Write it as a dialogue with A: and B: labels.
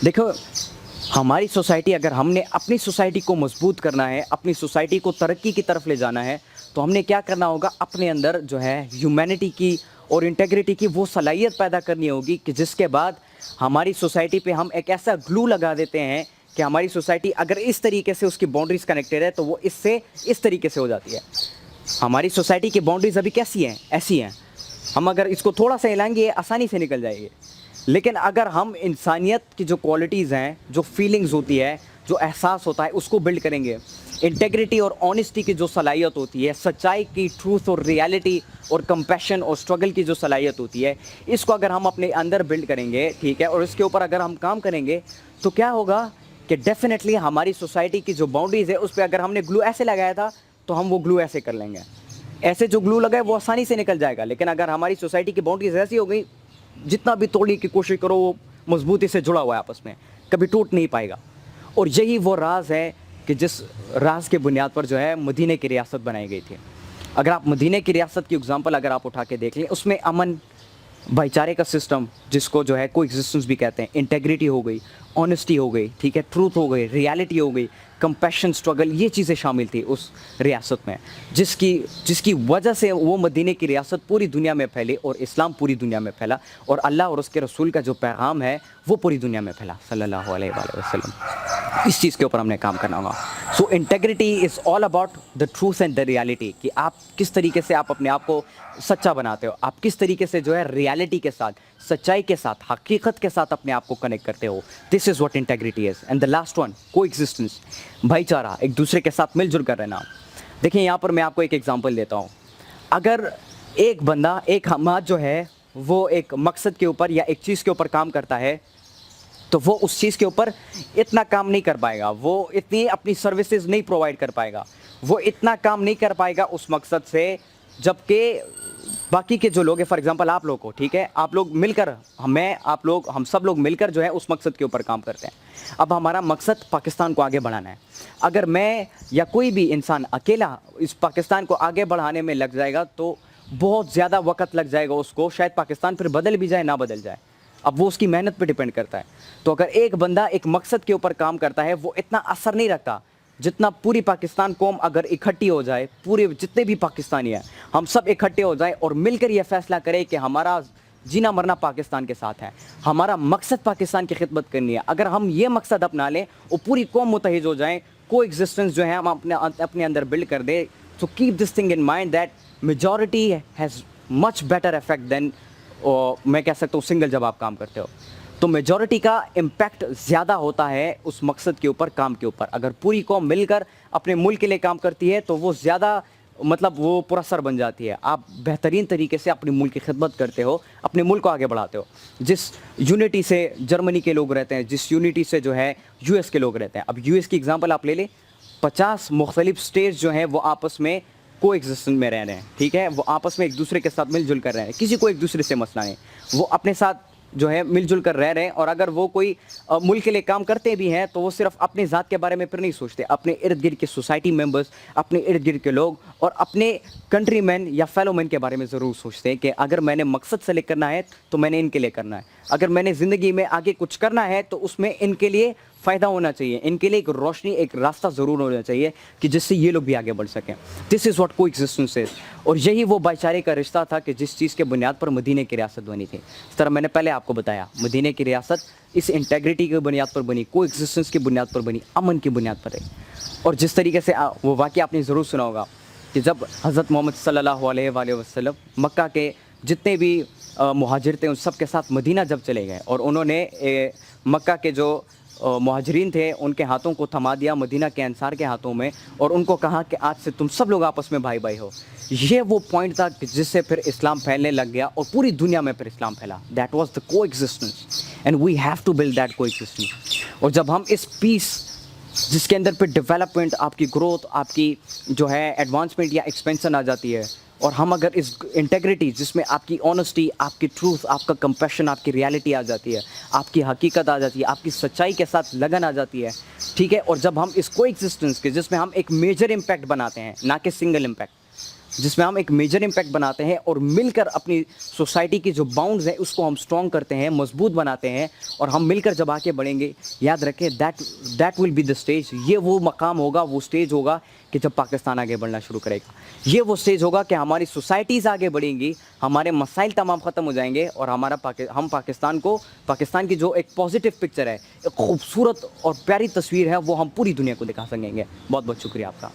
A: دیکھو ہماری سوسائٹی، اگر ہم نے اپنی سوسائٹی کو مضبوط کرنا ہے، اپنی سوسائٹی کو ترقی کی طرف لے جانا ہے، تو ہم نے کیا کرنا ہوگا؟ اپنے اندر جو ہے ہیومینٹی کی اور انٹیگریٹی کی وہ صلاحیت پیدا کرنی ہوگی کہ جس کے بعد ہماری سوسائٹی پہ ہم ایک ایسا گلو لگا دیتے ہیں کہ ہماری سوسائٹی اگر اس طریقے سے اس کی باؤنڈریز کنیکٹڈ ہے تو وہ اس سے اس طریقے سے ہو جاتی ہے۔ ہماری سوسائٹی کی باؤنڈریز ابھی کیسی ہیں؟ ایسی ہیں، ہم اگر اس کو تھوڑا سا ہلائیں گے آسانی سے نکل جائے گی۔ لیکن اگر ہم انسانیت کی جو کوالٹیز ہیں، جو فیلنگز ہوتی ہے، جو احساس ہوتا ہے، اس کو بلڈ کریں گے، انٹیگریٹی اور آنیسٹی کی جو صلاحیت ہوتی ہے، سچائی کی، ٹروتھ اور ریالٹی اور کمپیشن اور اسٹرگل کی جو صلاحیت ہوتی ہے، اس کو اگر ہم اپنے اندر بلڈ کریں گے، ٹھیک ہے، اور اس کے اوپر اگر ہم کام کریں گے تو کیا ہوگا کہ ڈیفینیٹلی ہماری سوسائٹی کی جو باؤنڈریز ہے اس پہ اگر ہم نے گلو ایسے لگایا تھا تو ہم وہ گلو ایسے کر لیں گے، ایسے جو گلو لگا ہے وہ آسانی سے نکل جائے گا۔ لیکن اگر ہماری سوسائٹی کی باؤنڈریز ایسی ہو گئی، جتنا بھی توڑنے کی کوشش کرو وہ مضبوطی سے جڑا ہوا ہے آپس میں، کبھی ٹوٹ نہیں پائے گا۔ اور یہی وہ راز ہے کہ جس راز کے بنیاد پر جو ہے مدینہ کی ریاست بنائی گئی تھی۔ اگر آپ مدینہ کی ریاست کی اگزامپل اگر آپ اٹھا کے دیکھ لیں، اس میں امن، بھائی چارے کا سسٹم، جس کو جو ہے کو ایگزسٹنس بھی کہتے ہیں، انٹیگریٹی ہو گئی، آنیسٹی ہو گئی، ٹھیک ہے، ٹروتھ ہو گئی، ریالٹی ہو گئی، کمپیشن، اسٹرگل، یہ چیزیں شامل تھی اس ریاست میں، جس کی وجہ سے وہ مدینہ کی ریاست پوری دنیا میں پھیلی اور اسلام پوری دنیا میں پھیلا، اور اللہ اور اس کے رسول کا جو پیغام ہے وہ پوری دنیا میں پھیلا صلی اللہ علیہ وآلہ وسلم۔ اس چیز کے اوپر ہم نے کام کرنا ہوگا۔ So integrity is all about the truth and the reality, کہ آپ کس طریقے سے آپ اپنے آپ کو سچا بناتے ہو، آپ کس طریقے سے جو ہے ریالٹی کے ساتھ، سچائی کے ساتھ، حقیقت کے ساتھ اپنے آپ کو کنیکٹ کرتے ہو۔ This is what integrity is. And the last one, coexistence, بھائی چارہ، ایک دوسرے کے ساتھ مل جل کر رہنا۔ دیکھیں یہاں پر میں آپ کو ایک ایگزامپل دیتا ہوں۔ اگر ایک بندہ، ایک ہمات جو ہے وہ ایک مقصد کے اوپر یا ایک چیز کے اوپر کام کرتا ہے تو وہ اس چیز کے اوپر اتنا کام نہیں کر پائے گا، وہ اتنی اپنی سروسز نہیں پرووائڈ کر پائے گا، وہ اتنا کام نہیں کر پائے گا اس مقصد سے، جبکہ باقی کے جو لوگ ہیں، فار ایگزامپل آپ لوگ کو، ٹھیک ہے، آپ لوگ مل کر، ہم سب لوگ مل کر جو ہے اس مقصد کے اوپر کام کرتے ہیں۔ اب ہمارا مقصد پاکستان کو آگے بڑھانا ہے۔ اگر میں یا کوئی بھی انسان اکیلا اس پاکستان کو آگے بڑھانے میں لگ جائے گا تو بہت زیادہ وقت لگ جائے گا اس کو، شاید پاکستان پھر بدل بھی جائے نہ بدل جائے، اب وہ اس کی محنت پہ ڈیپینڈ کرتا ہے۔ تو اگر ایک بندہ ایک مقصد کے اوپر کام کرتا ہے وہ اتنا اثر نہیں رکھتا جتنا پوری پاکستان قوم اگر اکٹھی ہو جائے، پورے جتنے بھی پاکستانی ہیں ہم سب اکٹھے ہو جائیں اور مل کر یہ فیصلہ کریں کہ ہمارا جینا مرنا پاکستان کے ساتھ ہے، ہمارا مقصد پاکستان کی خدمت کرنی ہے۔ اگر ہم یہ مقصد اپنا لیں اور پوری قوم متحد ہو جائیں، کو ایگزسٹنس جو ہے ہم اپنے اندر بلڈ کر دیں، تو keep this thing in mind that majority has much better effect than, میں کہہ سکتا ہوں، سنگل جب آپ کام کرتے ہو تو میجورٹی کا امپیکٹ زیادہ ہوتا ہے اس مقصد کے اوپر، کام کے اوپر۔ اگر پوری قوم مل کر اپنے ملک کے لیے کام کرتی ہے تو وہ زیادہ وہ پراسر بن جاتی ہے، آپ بہترین طریقے سے اپنے ملک کی خدمت کرتے ہو، اپنے ملک کو آگے بڑھاتے ہو۔ جس یونٹی سے جرمنی کے لوگ رہتے ہیں، جس یونٹی سے جو ہے یو ایس کے لوگ رہتے ہیں، اب یو ایس کی اگزامپل آپ لے لیں، 50 مختلف اسٹیٹس جو ہیں وہ آپس میں کو ایگزسٹنس میں رہ رہے ہیں، ٹھیک ہے، وہ آپس میں ایک دوسرے کے ساتھ مل جل کر رہ رہے ہیں، کسی کو ایک دوسرے سے مسئلہ نہیں، وہ اپنے ساتھ جو ہے مل جل کر رہ رہے ہیں۔ اور اگر وہ کوئی ملک کے لیے کام کرتے بھی ہیں تو وہ صرف اپنے ذات کے بارے میں پھر نہیں سوچتے، اپنے ارد گرد کے سوسائٹی ممبرز، اپنے ارد گرد کے لوگ اور اپنے کنٹری مین یا فیلو مین کے بارے میں ضرور سوچتے ہیں کہ اگر میں نے مقصد سلیکٹ کرنا ہے تو میں نے ان کے لیے کرنا ہے، اگر میں نے زندگی میں آگے کچھ کرنا ہے تو اس میں ان کے لیے فائدہ ہونا چاہیے، ان کے لیے ایک روشنی، ایک راستہ ضرور ہونا چاہیے کہ جس سے یہ لوگ بھی آگے بڑھ سکیں۔ دس از واٹ کو ایگزسٹنس از۔ اور یہی وہ بھائی چارے کا رشتہ تھا کہ جس چیز کے بنیاد پر مدینہ کی ریاست بنی تھی۔ اس طرح میں نے پہلے آپ کو بتایا، مدینہ کی ریاست اس انٹیگریٹی کی بنیاد پر بنی، کو ایگزسٹنس کی بنیاد پر بنی، امن کی بنیاد پر ہے۔ اور جس طریقے سے وہ واقعہ آپ نے ضرور سنا ہوگا کہ جب حضرت محمد صلی اللہ علیہ وآلہ وسلم مکہ کے جتنے بھی مہاجر تھے ان سب کے ساتھ مدینہ جب چلے گئے اور انہوں نے مکہ کے جو مہاجرین تھے ان کے ہاتھوں کو تھما دیا مدینہ کے انصار کے ہاتھوں میں، اور ان کو کہا کہ آج سے تم سب لوگ آپس میں بھائی بھائی ہو۔ یہ وہ پوائنٹ تھا جس سے پھر اسلام پھیلنے لگ گیا اور پوری دنیا میں پھر اسلام پھیلا۔ That was the coexistence and we have to build that coexistence. اور جب ہم اس پیس جس کے اندر پھر ڈیولپمنٹ، آپ کی گروتھ، آپ کی جو ہے ایڈوانسمنٹ یا ایکسپینشن آ جاتی ہے، اور ہم اگر اس انٹیگریٹی جس میں آپ کی آنیسٹی، آپ کی ٹروتھ، آپ کا کمپیشن، آپ کی ریالٹی آ جاتی ہے، آپ کی حقیقت آ جاتی ہے، آپ کی سچائی کے ساتھ لگن آ جاتی ہے، ٹھیک ہے، اور جب ہم اس کو ایگزسٹنس کے جس میں ہم ایک میجر امپیکٹ بناتے ہیں، نہ کہ سنگل امپیکٹ، جس میں ہم ایک میجر امپیکٹ بناتے ہیں اور مل کر اپنی سوسائٹی کی جو باؤنڈز ہیں اس کو ہم اسٹرانگ کرتے ہیں, مضبوط بناتے ہیں, اور ہم مل کر جب آگے بڑھیں گے, یاد رکھیں that will be the stage. یہ وہ مقام ہوگا, وہ اسٹیج ہوگا کہ جب پاکستان آگے بڑھنا شروع کرے گا. یہ وہ اسٹیج ہوگا کہ ہماری سوسائٹیز آگے بڑھیں گی, ہمارے مسائل تمام ختم ہو جائیں گے, اور ہم پاکستان کی جو ایک پازیٹیو پکچر ہے, ایک خوبصورت اور پیاری تصویر ہے, وہ ہم پوری دنیا کو دکھا سکیں گے. بہت بہت شکریہ آپ کا.